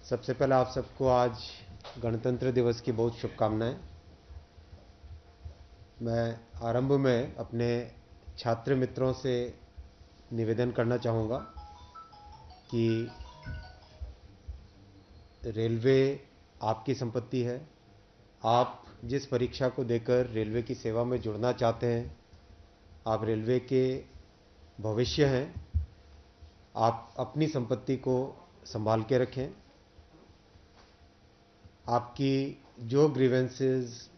सबसे पहले आप सबको आज गणतंत्र दिवस की बहुत शुभकामनाएं। मैं आरंभ में अपने छात्र मित्रों से निवेदन करना चाहूँगा कि रेलवे आपकी संपत्ति है। आप जिस परीक्षा को देकर रेलवे की सेवा में जुड़ना चाहते हैं, आप रेलवे के भविष्य हैं। आप अपनी संपत्ति को संभाल के रखें। आपकी जो ग्रीवेंसेस,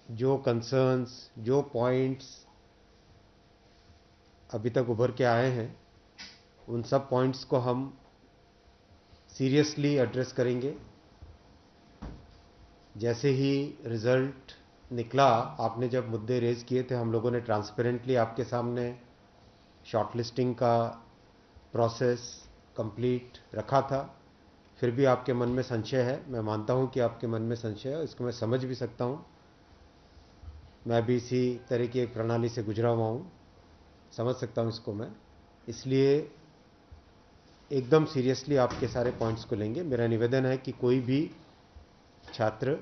जो कंसर्न्स, जो पॉइंट्स अभी तक उभर के आए हैं, उन सब पॉइंट्स को हम सीरियसली एड्रेस करेंगे। जैसे ही रिजल्ट निकला, आपने जब मुद्दे रेज किए थे, हम लोगों ने ट्रांसपेरेंटली आपके सामने शॉर्टलिस्टिंग का प्रोसेस कंप्लीट रखा था। फिर भी आपके मन में संशय है। मैं मानता हूं कि आपके मन में संशय है, इसको मैं समझ भी सकता हूं। मैं भी इसी तरह की एक प्रणाली से गुजरा हुआ हूं, समझ सकता हूं इसको मैं। इसलिए एकदम सीरियसली आपके सारे पॉइंट्स को लेंगे। मेरा निवेदन है कि कोई भी छात्र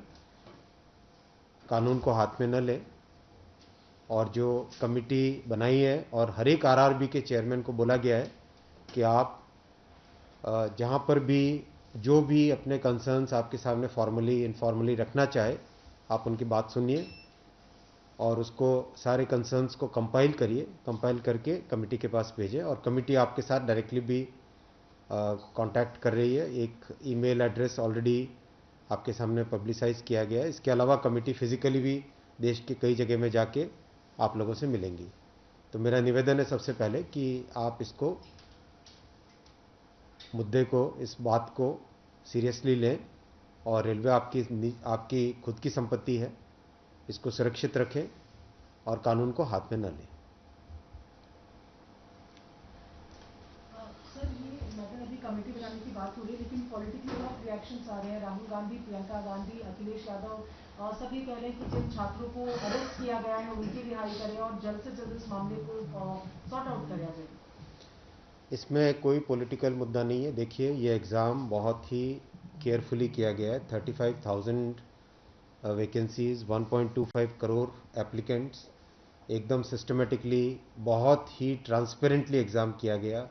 कानून को हाथ में न ले, और जो कमिटी बनाई है और हर एक आरआरबी के चेयरमैन को बोला गया है कि आप जहां पर भी जो भी अपने कंसर्न्स आपके सामने फॉर्मली इनफॉर्मली रखना चाहे, आप उनकी बात सुनिए और उसको सारे कंसर्न्स को कंपाइल करिए। कंपाइल करके कमेटी के पास भेजें, और कमेटी आपके साथ डायरेक्टली भी कांटेक्ट कर रही है। एक ईमेल एड्रेस ऑलरेडी आपके सामने पब्लिसाइज किया गया है। इसके अलावा कमेटी फिजिकली भी देश के कई जगह में जाके आप लोगों से मिलेंगी। तो मेरा निवेदन है सबसे पहले कि आप इसको, मुद्दे को, इस बात को सीरियसली लें, और रेलवे आपकी खुद की संपत्ति है। इसको सुरक्षित रखें और कानून को हाथ में न लें। सर, ये मतलब अभी कमेटी बनाने की बात हो रही है, लेकिन पॉलिटिकली बहुत रिएक्शंस आ रहे हैं। राहुल गांधी, प्रियंका गांधी, अखिलेश यादव सभी कह रहे हैं कि जिन छात्रों को अरेस्ट किया गया है उनकी रिहाई करें और जल्द से जल्द इस मामले को सॉर्ट आउट किया जाए। इसमें कोई पॉलिटिकल मुद्दा नहीं है। देखिए, ये एग्ज़ाम बहुत ही केयरफुली किया गया है। 35,000 वैकेंसीज, 1.25 करोड़ एप्लीकेंट्स, एकदम सिस्टमेटिकली, बहुत ही ट्रांसपेरेंटली एग्ज़ाम किया गया।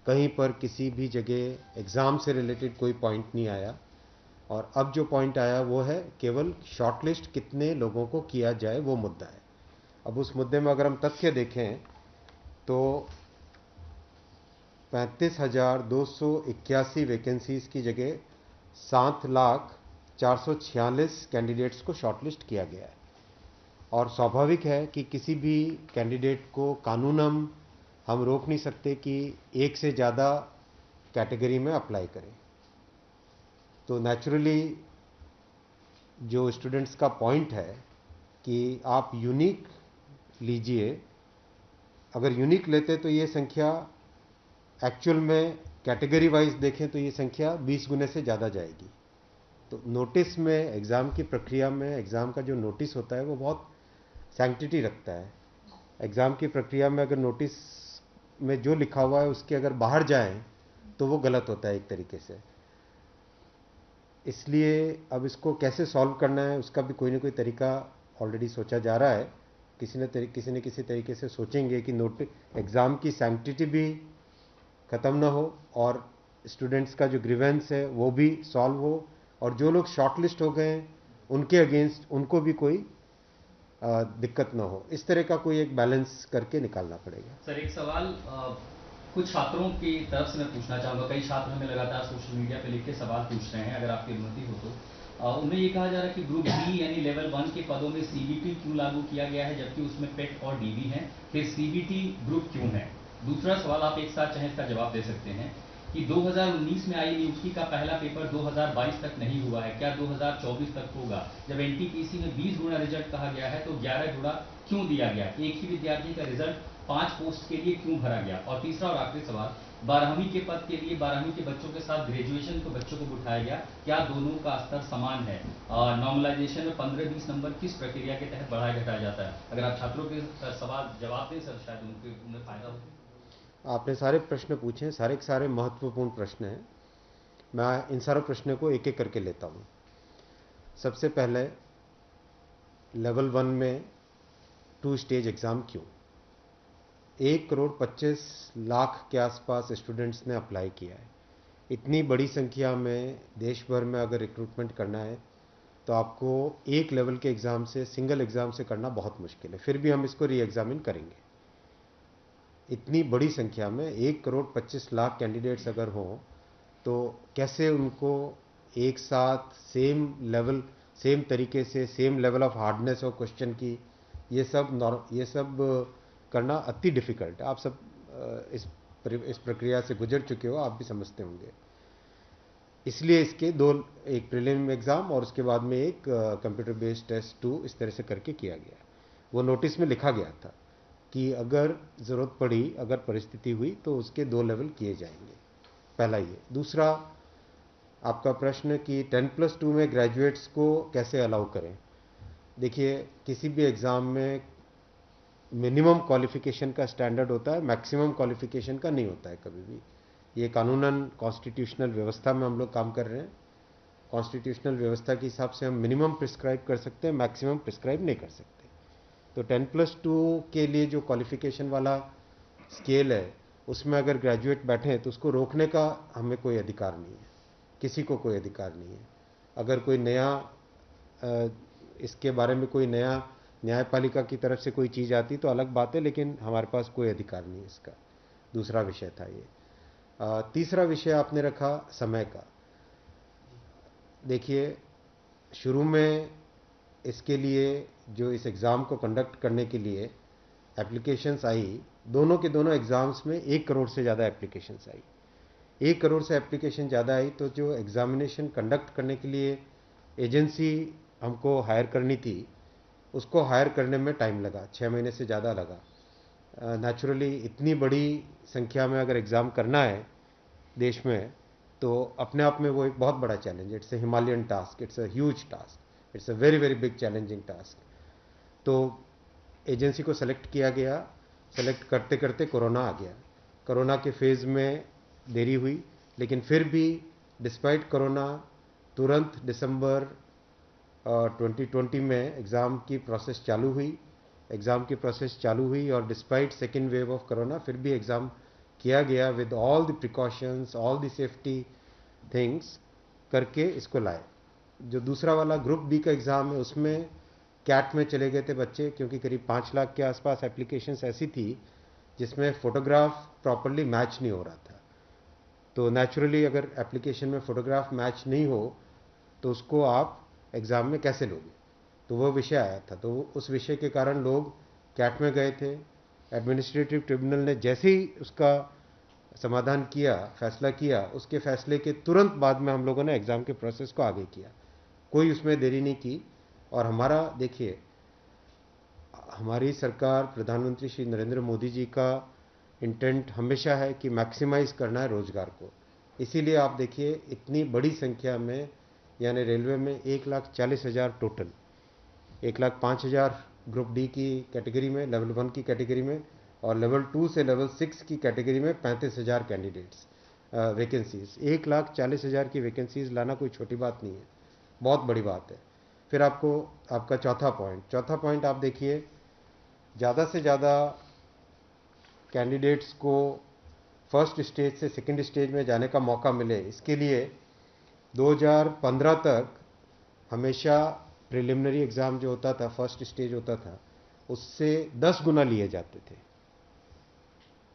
कहीं पर किसी भी जगह एग्ज़ाम से रिलेटेड कोई पॉइंट नहीं आया। और अब जो पॉइंट आया वो है केवल शॉर्टलिस्ट कितने लोगों को किया जाए, वो मुद्दा है। अब उस मुद्दे में अगर हम तथ्य देखें तो 35,281 वैकेंसीज की जगह 7,446 कैंडिडेट्स को शॉर्टलिस्ट किया गया है। और स्वाभाविक है कि किसी भी कैंडिडेट को कानूनन हम रोक नहीं सकते कि एक से ज़्यादा कैटेगरी में अप्लाई करें। तो नेचुरली जो स्टूडेंट्स का पॉइंट है कि आप यूनिक लीजिए, अगर यूनिक लेते तो ये संख्या एक्चुअल में कैटेगरी वाइज देखें तो ये संख्या 20 गुने से ज़्यादा जाएगी। तो नोटिस में, एग्ज़ाम की प्रक्रिया में, एग्ज़ाम का जो नोटिस होता है वो बहुत सैंक्टिटी रखता है। एग्ज़ाम की प्रक्रिया में अगर नोटिस में जो लिखा हुआ है उसके अगर बाहर जाए तो वो गलत होता है एक तरीके से। इसलिए अब इसको कैसे सॉल्व करना है उसका भी कोई ना कोई तरीका ऑलरेडी सोचा जा रहा है। किसी न किसी तरीके से सोचेंगे कि एग्ज़ाम की सैंक्टिटी भी ख़त्म ना हो, और स्टूडेंट्स का जो ग्रीवेंस है वो भी सॉल्व हो, और जो लोग शॉर्टलिस्ट हो गए हैं उनके अगेंस्ट उनको भी कोई दिक्कत ना हो। इस तरह का कोई एक बैलेंस करके निकालना पड़ेगा। सर, एक सवाल कुछ छात्रों की तरफ से मैं पूछना चाहूँगा। कई छात्र हमें लगातार सोशल मीडिया पे लिख के सवाल पूछ रहे हैं, अगर आपकी अनुमति हो तो। उन्हें ये कहा जा रहा है कि ग्रुप बी यानी लेवल 1 के पदों में सीबीटी क्यों लागू किया गया है, जबकि उसमें पेट और डीवी हैं। फिर सीबीटी ग्रुप क्यों है? दूसरा सवाल, आप एक साथ चाहें इसका जवाब दे सकते हैं, कि 2019 में आई नियुक्ति का पहला पेपर 2022 तक नहीं हुआ है, क्या 2024 तक होगा? जब एनटीपीसी में 20 गुना रिजल्ट कहा गया है तो 11 गुना क्यों दिया गया? एक ही विद्यार्थी का रिजल्ट 5 पोस्ट के लिए क्यों भरा गया? और तीसरा और आखिरी सवाल, 12वीं के पद के लिए 12वीं के बच्चों के साथ ग्रेजुएशन के बच्चों को बिठाया गया, क्या दोनों का स्तर समान है? नॉर्मलाइजेशन में 15-20 नंबर किस प्रक्रिया के तहत बढ़ाया घटाया जाता है? अगर आप छात्रों के सवाल जवाब दें सर, शायद उन्हें फायदा हो। आपने सारे प्रश्न पूछे, सारे के सारे महत्वपूर्ण प्रश्न हैं। मैं इन सारे प्रश्नों को एक एक करके लेता हूँ। सबसे पहले लेवल 1 में 2 स्टेज एग्ज़ाम क्यों? 1,25,00,000 के आसपास स्टूडेंट्स ने अप्लाई किया है। इतनी बड़ी संख्या में देश भर में अगर रिक्रूटमेंट करना है तो आपको एक लेवल के एग्ज़ाम से, सिंगल एग्ज़ाम से करना बहुत मुश्किल है। फिर भी हम इसको री एग्जामिन करेंगे। इतनी बड़ी संख्या में 1,25,00,000 कैंडिडेट्स अगर हों तो कैसे उनको एक साथ सेम तरीके से सेम लेवल ऑफ हार्डनेस और क्वेश्चन की ये सब करना अति डिफ़िकल्ट है। आप सब इस प्रक्रिया से गुजर चुके हो, आप भी समझते होंगे। इसलिए इसके एक प्रीलिम एग्ज़ाम और उसके बाद में एक कंप्यूटर बेस्ड टेस्ट 2 इस तरह से करके किया गया। वो नोटिस में लिखा गया था कि अगर ज़रूरत पड़ी, अगर परिस्थिति हुई तो उसके 2 लेवल किए जाएंगे। पहला ये। दूसरा, आपका प्रश्न कि 10+2 में ग्रेजुएट्स को कैसे अलाउ करें। देखिए, किसी भी एग्ज़ाम में मिनिमम क्वालिफिकेशन का स्टैंडर्ड होता है, मैक्सिमम क्वालिफिकेशन का नहीं होता है कभी भी। ये कानूनन कॉन्स्टिट्यूशनल व्यवस्था में हम लोग काम कर रहे हैं। कॉन्स्टिट्यूशनल व्यवस्था के हिसाब से हम मिनिमम प्रिस्क्राइब कर सकते हैं, मैक्सिमम प्रिस्क्राइब नहीं कर सकते। तो 10+2 के लिए जो क्वालिफिकेशन वाला स्केल है, उसमें अगर ग्रेजुएट बैठे हैं तो उसको रोकने का हमें कोई अधिकार नहीं है, किसी को कोई अधिकार नहीं है। अगर कोई नया इसके बारे में कोई नया न्यायपालिका की तरफ से कोई चीज़ आती तो अलग बात है, लेकिन हमारे पास कोई अधिकार नहीं है इसका। दूसरा विषय था ये। तीसरा विषय आपने रखा समय का। देखिए, शुरू में इसके लिए जो इस एग्ज़ाम को कंडक्ट करने के लिए एप्लीकेशंस आई, दोनों के दोनों एग्ज़ाम्स में 1 करोड़ से ज़्यादा एप्लीकेशंस आई। 1 करोड़ से एप्लीकेशन ज़्यादा आई तो जो एग्ज़ामिनेशन कंडक्ट करने के लिए एजेंसी हमको हायर करनी थी, उसको हायर करने में टाइम लगा, 6 महीने से ज़्यादा लगा। नेचुरली इतनी बड़ी संख्या में अगर एग्ज़ाम करना है देश में तो अपने आप में वो एक बहुत बड़ा चैलेंज है। It's a Himalayan task, it's a huge task, it's a very very big challenging task. तो एजेंसी को सेलेक्ट किया गया। सेलेक्ट करते करते कोरोना आ गया। कोरोना के फेज़ में देरी हुई, लेकिन फिर भी डिस्पाइट कोरोना तुरंत दिसंबर 2020 में एग्ज़ाम की प्रोसेस चालू हुई। और despite second wave of corona फिर भी एग्ज़ाम किया गया with all the precautions, all the safety things करके इसको लाए। जो दूसरा वाला ग्रुप बी का एग्ज़ाम है उसमें कैट में चले गए थे बच्चे, क्योंकि करीब 5 लाख के आसपास एप्लीकेशंस ऐसी थी जिसमें फ़ोटोग्राफ प्रॉपरली मैच नहीं हो रहा था। तो नेचुरली अगर एप्लीकेशन में फ़ोटोग्राफ मैच नहीं हो तो उसको आप एग्ज़ाम में कैसे लोगे। तो वो विषय आया था। तो उस विषय के कारण लोग कैट में गए थे। एडमिनिस्ट्रेटिव ट्रिब्यूनल ने जैसे ही उसका समाधान किया, फैसला किया, उसके फैसले के तुरंत बाद में हम लोगों ने एग्ज़ाम के प्रोसेस को आगे किया। कोई उसमें देरी नहीं की। और हमारा, देखिए, हमारी सरकार, प्रधानमंत्री श्री नरेंद्र मोदी जी का इंटेंट हमेशा है कि मैक्सिमाइज़ करना है रोज़गार को। इसीलिए आप देखिए, इतनी बड़ी संख्या में, यानी रेलवे में 1,40,000 टोटल, 1,05,000 ग्रुप डी की कैटेगरी में, लेवल 1 की कैटेगरी में, और लेवल 2 से लेवल 6 की कैटेगरी में 35,000 कैंडिडेट्स वैकेंसीज। 1,40,000 की वैकेंसीज लाना कोई छोटी बात नहीं है, बहुत बड़ी बात है। फिर आपका चौथा पॉइंट आप देखिए, ज़्यादा से ज़्यादा कैंडिडेट्स को फर्स्ट स्टेज से सेकंड स्टेज में जाने का मौका मिले, इसके लिए 2015 तक हमेशा प्रिलिमिनरी एग्ज़ाम जो होता था, फर्स्ट स्टेज होता था, उससे 10 गुना लिए जाते थे,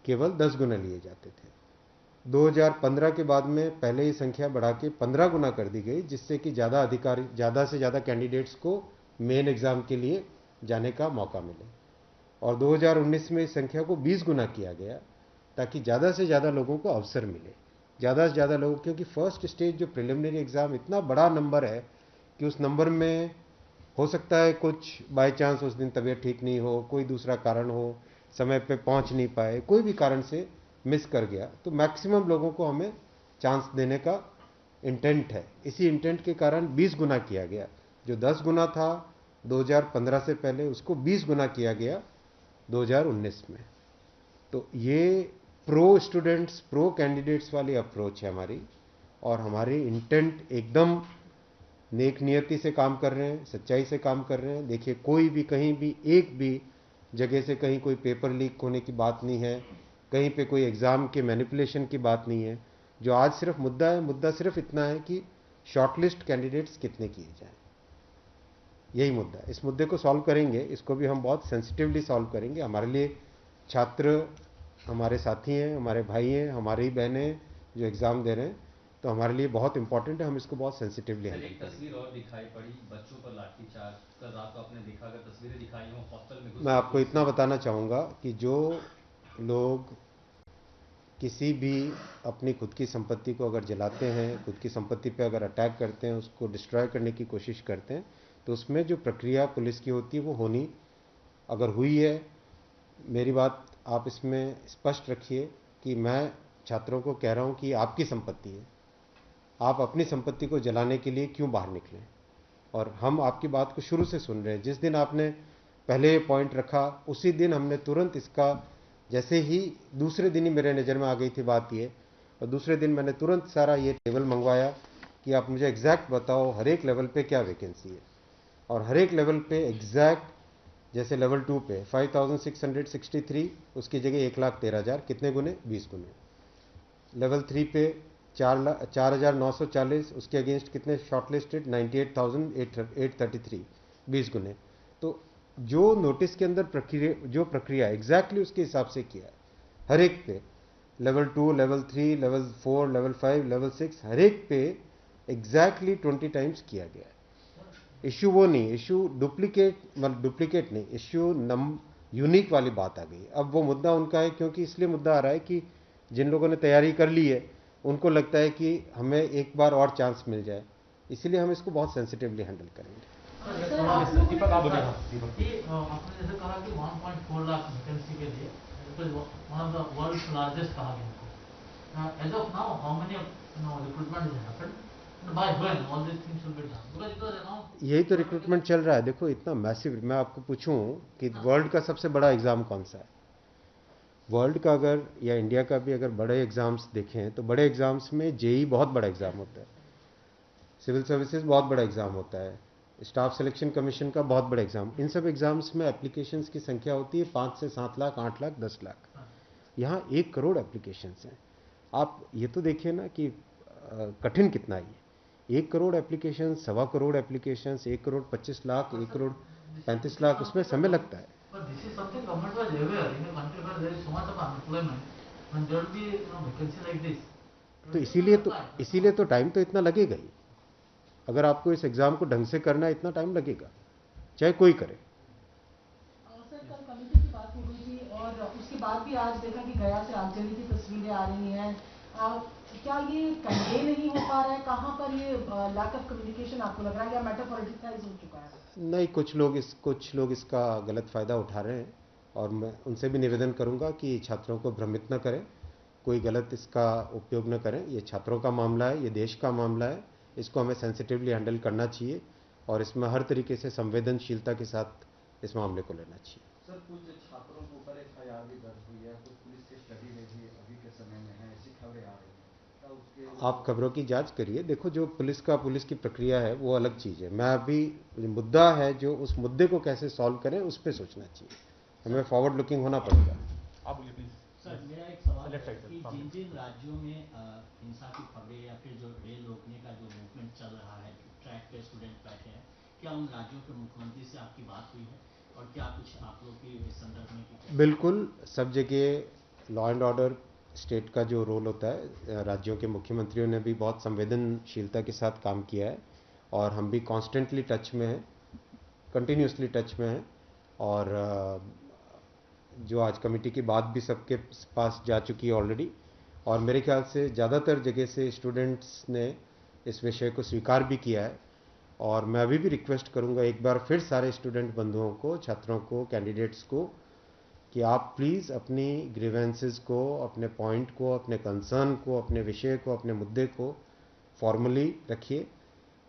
केवल 10 गुना लिए जाते थे। 2015 के बाद में पहले ही संख्या बढ़ा के 15 गुना कर दी गई, जिससे कि ज़्यादा से ज़्यादा कैंडिडेट्स को मेन एग्ज़ाम के लिए जाने का मौका मिले। और 2019 में इस संख्या को 20 गुना किया गया, ताकि ज़्यादा से ज़्यादा लोगों को अवसर मिले, ज़्यादा से ज़्यादा लोग, क्योंकि फर्स्ट स्टेज जो प्रिलिमिनरी एग्ज़ाम इतना बड़ा नंबर है कि उस नंबर में हो सकता है कुछ बाय चांस उस दिन तबीयत ठीक नहीं हो, कोई दूसरा कारण हो, समय पे पहुंच नहीं पाए, कोई भी कारण से मिस कर गया, तो मैक्सिमम लोगों को हमें चांस देने का इंटेंट है। इसी इंटेंट के कारण 20 गुना किया गया। जो 10 गुना था 2015 से पहले, उसको 20 गुना किया गया 2019 में। तो ये प्रो स्टूडेंट्स, प्रो कैंडिडेट्स वाली अप्रोच है हमारी, और हमारे इंटेंट एकदम नेक नियति से काम कर रहे हैं, सच्चाई से काम कर रहे हैं। देखिए, कोई भी कहीं भी एक भी जगह से कहीं कोई पेपर लीक होने की बात नहीं है, कहीं पे कोई एग्ज़ाम के मैनिपुलेशन की बात नहीं है। जो आज सिर्फ मुद्दा है, मुद्दा सिर्फ इतना है कि शॉर्टलिस्ट कैंडिडेट्स कितने किए जाएं, यही मुद्दा है। इस मुद्दे को सॉल्व करेंगे, इसको भी हम बहुत सेंसिटिवली सॉल्व करेंगे। हमारे लिए छात्र हमारे साथी हैं, हमारे भाई हैं, हमारी ही बहनें हैं जो एग्ज़ाम दे रहे हैं, तो हमारे लिए बहुत इंपॉर्टेंट है, हम इसको बहुत सेंसिटिवली हैंडल एक करेंगे। तस्वीर और दिखाई पड़ी, बच्चों पर लाठीचार्ज। कल रात को आपने देखा, अगर तस्वीरें दिखाई हों हॉस्टल में घुस मैं के आपको पुलिस इतना ने। बताना चाहूँगा कि जो लोग किसी भी अपनी खुद की संपत्ति को अगर जलाते हैं, खुद की संपत्ति पे अगर अटैक करते हैं, उसको डिस्ट्रॉय करने की कोशिश करते हैं, तो उसमें जो प्रक्रिया पुलिस की होती है वो होनी, अगर हुई है, मेरी बात आप इसमें स्पष्ट रखिए कि मैं छात्रों को कह रहा हूँ कि आपकी संपत्ति है, आप अपनी संपत्ति को जलाने के लिए क्यों बाहर निकलें। और हम आपकी बात को शुरू से सुन रहे हैं। जिस दिन आपने पहले पॉइंट रखा, उसी दिन हमने तुरंत इसका, जैसे ही दूसरे दिन ही मेरे नज़र में आ गई थी बात ये, और दूसरे दिन मैंने तुरंत सारा ये टेबल मंगवाया कि आप मुझे एग्जैक्ट बताओ हर एक लेवल पे क्या वैकेंसी है, और हर एक लेवल पे एग्जैक्ट, जैसे लेवल 2 पे 5663, उसकी जगह 1,13,000, कितने गुने? 20 गुने। लेवल 3 पे 4,940, उसके अगेंस्ट कितने शॉर्टलिस्टेड? 98,833, 20 गुने। तो जो नोटिस के अंदर प्रक्रिया एग्जैक्टली उसके हिसाब से किया है, हर एक पे, level 2, level 3, level 4, level 5, level 6, हर एक पे एग्जैक्टली 20 टाइम्स किया गया है। इश्यू वो नहीं, इश्यू डुप्लीकेट नहीं, इश्यू यूनिक वाली बात आ गई। अब वो मुद्दा उनका है, क्योंकि इसलिए मुद्दा आ रहा है कि जिन लोगों ने तैयारी कर ली है उनको लगता है कि हमें एक बार और चांस मिल जाए, इसीलिए हम इसको बहुत सेंसिटिवली हैंडल करेंगे। दीपक आप बोलिए। आपने जैसे कहा कि 1.4 लाख वैकेंसी के लिए one of the world largest कहा गया। As of now how many recruitment is happened and by when all this things will be done, because it was announced. यही तो रिक्रूटमेंट चल रहा है। देखो, इतना मैसिव, मैं आपको पूछूं कि वर्ल्ड का सबसे बड़ा एग्ज़ाम कौन सा है? वर्ल्ड का अगर, या इंडिया का भी अगर बड़े एग्ज़ाम्स देखें, तो बड़े एग्ज़ाम्स में जेई बहुत बड़ा एग्ज़ाम होता है, सिविल सर्विसेज बहुत बड़ा एग्ज़ाम होता है, स्टाफ सिलेक्शन कमीशन का बहुत बड़ा एग्ज़ाम। इन सब एग्ज़ाम्स में एप्लीकेशंस की संख्या होती है 5 से 7 लाख, 8 लाख, 10 लाख। यहाँ 1 करोड़ एप्लीकेशंस हैं। आप ये तो देखिए ना कि कठिन कितना है ये। 1 करोड़ एप्लीकेशन, 1.25 करोड़ एप्लीकेशन, 1 करोड़ 25 लाख, 1 करोड़ 35 लाख, उसमें समय लगता है। But this is something government was aware in a country where there is so much of unemployment, when there will be vacancy like this. तो इसीलिए तो टाइम तो इतना लगेगा ही। अगर आपको इस एग्ज़ाम को ढंग से करना है, इतना टाइम लगेगा, चाहे कोई करे। सर, कल कमेटी की बात हो रही थी और उसके बाद भी आज देखा कि गया से आगजनी की तस्वीरें आ रही हैं। क्या ये कन्वे नहीं हो पा रहा है? कहाँ पर ये लैक ऑफ कम्युनिकेशन आपको लग रहा है, या मैटर पॉलिटिसाइज हो चुका है? नहीं, कुछ लोग इसका गलत फ़ायदा उठा रहे हैं, और मैं उनसे भी निवेदन करूंगा कि छात्रों को भ्रमित न करें, कोई गलत इसका उपयोग न करें। ये छात्रों का मामला है, ये देश का मामला है, इसको हमें सेंसिटिवली हैंडल करना चाहिए, और इसमें हर तरीके से संवेदनशीलता के साथ इस मामले को लेना चाहिए। सर, कुछ छात्रों के ऊपर एफआईआर भी दर्ज हुई है, कुछ पुलिस की स्टडी में भी अभी के समय में है, ऐसी खबरें आ रही हैं। आप खबरों की जांच करिए। देखो, जो पुलिस की प्रक्रिया है वो अलग चीज़ है। मैं अभी, मुद्दा है जो, उस मुद्दे को कैसे सॉल्व करें उस पर सोचना चाहिए, हमें फॉरवर्ड लुकिंग होना पड़ेगा। आप बोलिए प्लीज। सर, मेरा एक सवाल है कि जिन जिन राज्यों में हिंसा की खबरें या फिर जो रेल रोकने का जो मूवमेंट चल रहा है, ट्रैक पे स्टूडेंट बैठे हैं, क्या उन राज्यों के मुख्यमंत्री से आपकी बात हुई है, और क्या कुछ आप लोग की इस संदर्भ में की? बिल्कुल, सब जगह लॉ एंड ऑर्डर स्टेट का जो रोल होता है, राज्यों के मुख्यमंत्रियों ने भी बहुत संवेदनशीलता के साथ काम किया है, और हम भी कॉन्स्टेंटली टच में हैं, कंटिन्यूसली टच में हैं। और जो आज कमेटी की बात भी सबके पास जा चुकी है ऑलरेडी, और मेरे ख्याल से ज़्यादातर जगह से स्टूडेंट्स ने इस विषय को स्वीकार भी किया है। और मैं अभी भी रिक्वेस्ट करूंगा एक बार फिर सारे स्टूडेंट बंधुओं को, छात्रों को, कैंडिडेट्स को, कि आप प्लीज़ अपनी ग्रीवेंसेस को, अपने पॉइंट को, अपने कंसर्न को, अपने विषय को, अपने मुद्दे को फॉर्मली रखिए।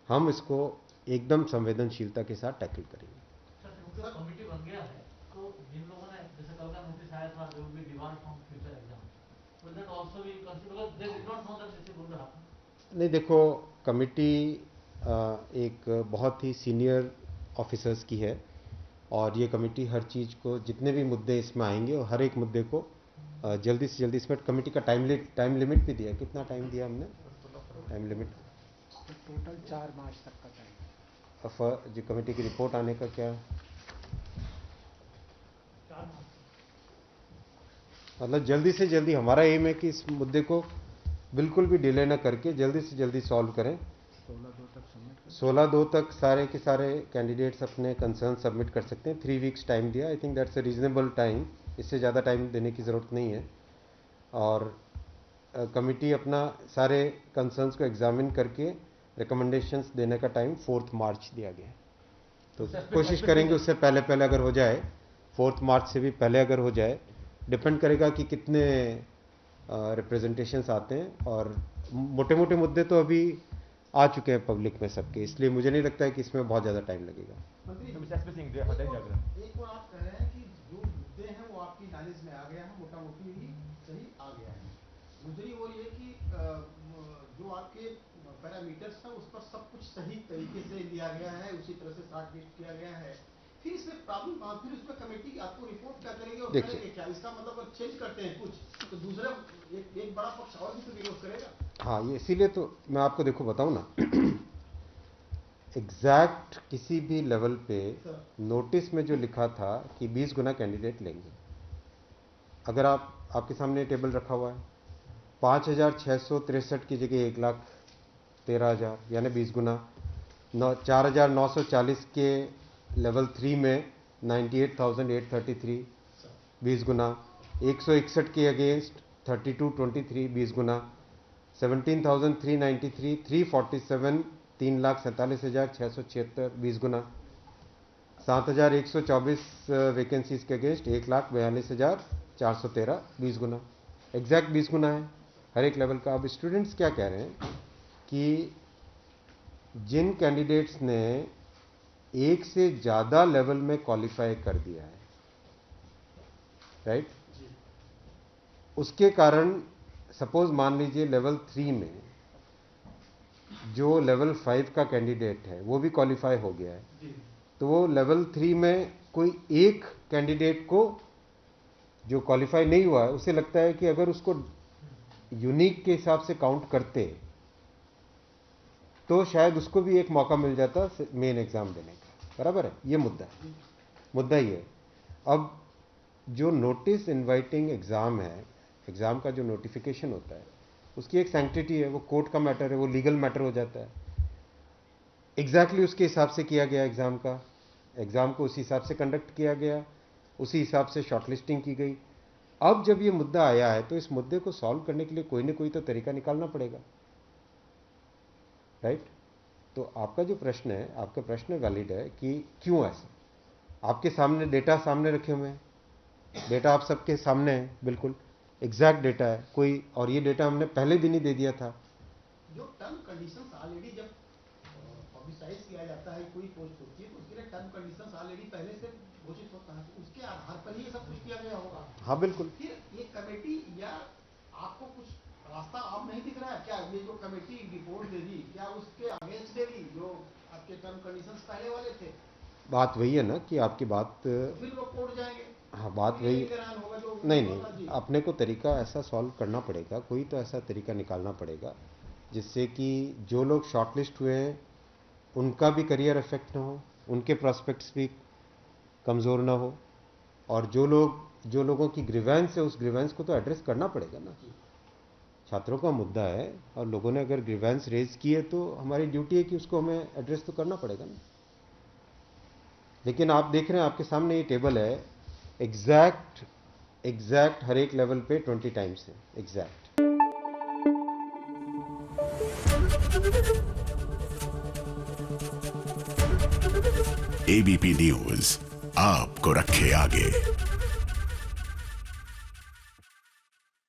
हम इसको एकदम संवेदनशीलता के साथ टैकल करेंगे। सर, कमेटी बन गया है, तो जिन लोगों ने, जैसे कल का नोटिस आया था, they will be debarred from future exam, will that also be considered, because they did not know that this is going to happen? नहीं, देखो, कमेटी एक बहुत ही सीनियर ऑफिसर्स की है और ये कमेटी हर चीज़ को, जितने भी मुद्दे इसमें आएंगे और हर एक मुद्दे को जल्दी से जल्दी, इसमें कमेटी का टाइम लिमिट भी दिया है। कितना टाइम दिया हमने टाइम लिमिट? टोटल 4 मार्च तक का टाइम। जो कमेटी की रिपोर्ट आने का क्या, मतलब जल्दी से जल्दी हमारा एम है कि इस मुद्दे को बिल्कुल भी डिले ना करके जल्दी से जल्दी सॉल्व करें। 16/2 तक सारे के सारे कैंडिडेट्स अपने कंसर्न सबमिट कर सकते हैं। 3 वीक्स टाइम दिया, I think that's a reasonable time, इससे ज़्यादा टाइम देने की ज़रूरत नहीं है। और कमेटी अपना सारे कंसर्न्स को एग्जामिन करके रिकमेंडेशंस देने का टाइम 4 मार्च दिया गया है। तो कोशिश करेंगे उससे पहले पहले अगर हो जाए, 4 मार्च से भी पहले अगर हो जाए। डिपेंड करेगा कि कितने रिप्रेजेंटेशंस आते हैं, और मोटे मोटे मुद्दे तो अभी आ चुके हैं पब्लिक में सबके, इसलिए मुझे नहीं लगता है कि इसमें बहुत ज़्यादा टाइम लगेगा। एक और आप कह रहे हैं कि जो मुद्दे हैं वो आपकी नॉलेज में आ गया है, मोटा मोटी ही सही आ गया है। दूसरी ओर ये कि जो आपके पैरामीटर्स हैं उस पर सब कुछ सही तरीके से लिया गया है, उसी तरह से शॉर्ट लिस्ट किया गया है। फिर इसमें प्रॉब्लम, फिर उसमें कमेटी आपको रिपोर्ट क्या करेगी और करेंगे क्या? इसका मतलब अगर चेंज करते हैं कुछ तो दूसरा एक बड़ा पक्ष और भी तो विरोध करेगा। हाँ, ये इसीलिए तो मैं आपको देखो बताऊँ ना, एग्जैक्ट किसी भी लेवल पे नोटिस में जो लिखा था कि 20 गुना कैंडिडेट लेंगे, अगर आपके सामने टेबल रखा हुआ है, 5,663 की जगह 1,13,000 यानी 20 गुना, 4,940 के लेवल 3 में 98,833 20 गुना, 161 के अगेंस्ट 3223 20 गुना, 17,393 347 3,47,676 20 गुना, 7,124 वैकेंसीज के अगेंस्ट 1,42,413 20 गुना, एग्जैक्ट 20 गुना है हर एक लेवल का। अब स्टूडेंट्स क्या कह रहे हैं कि जिन कैंडिडेट्स ने एक से ज़्यादा लेवल में क्वालिफाई कर दिया है, राइट, उसके कारण सपोज मान लीजिए लेवल 3 में जो लेवल 5 का कैंडिडेट है वो भी क्वालिफाई हो गया है, तो वो लेवल 3 में कोई एक कैंडिडेट को जो क्वालिफाई नहीं हुआ है उसे लगता है कि अगर उसको यूनिक के हिसाब से काउंट करते तो शायद उसको भी एक मौका मिल जाता मेन एग्जाम देने का। बराबर है, ये मुद्दा ही है। अब जो नोटिस इनवाइटिंग एग्जाम है, एग्जाम का जो नोटिफिकेशन होता है उसकी एक सैंक्टिटी है, वो कोर्ट का मैटर है, वो लीगल मैटर हो जाता है। एग्जैक्टली उसके हिसाब से किया गया एग्जाम को उसी हिसाब से कंडक्ट किया गया, उसी हिसाब से शॉर्टलिस्टिंग की गई। अब जब ये मुद्दा आया है तो इस मुद्दे को सॉल्व करने के लिए कोई ना कोई तो तरीका निकालना पड़ेगा, राइट? तो आपका जो प्रश्न है, आपका प्रश्न वैलिड है कि क्यों ऐसा। आपके सामने डेटा सामने रखे हुए हैं, डेटा आप सबके सामने है, बिल्कुल एग्जैक्ट डेटा है कोई, और ये डेटा हमने पहले दिन ही दे दिया था। जो टर्म कंडीशंस ऑलरेडी जब पब्लिसाइज किया जाता है, कोई पोस्ट होती है तो उसके लिए टर्म कंडीशंस ऑलरेडी पहले से घोषित होता है, तो उसके आधार पर ही ये सब कुछ किया गया होगा। हाँ बिल्कुल। फिर ये कमेटी या आपको कुछ रास्ता अब नहीं दिख रहा है क्या? ये जो कमेटी रिपोर्ट देगी क्या उसके अगेंस्ट देगी जो आपके टर्म कंडीशंस पहले वाले थे? बात वही है ना कि आपकी बात, फिर लोग कोर्ट जाएंगे। हाँ बात वही, नहीं, अपने को तरीका ऐसा सॉल्व करना पड़ेगा, कोई तो ऐसा तरीका निकालना पड़ेगा जिससे कि जो लोग शॉर्टलिस्ट हुए हैं उनका भी करियर इफेक्ट ना हो, उनके प्रॉस्पेक्ट्स भी कमज़ोर ना हो, और जो लोगों की ग्रीवेंस है उस ग्रीवेंस को तो एड्रेस करना पड़ेगा ना। छात्रों का मुद्दा है और लोगों ने अगर ग्रीवेंस रेज की है तो हमारी ड्यूटी है कि उसको हमें एड्रेस तो करना पड़ेगा ना। लेकिन आप देख रहे हैं आपके सामने ये टेबल है, एग्जैक्ट हर एक लेवल पे 20 टाइम्स है एग्जैक्ट। एबीपी न्यूज आपको रखे आगे।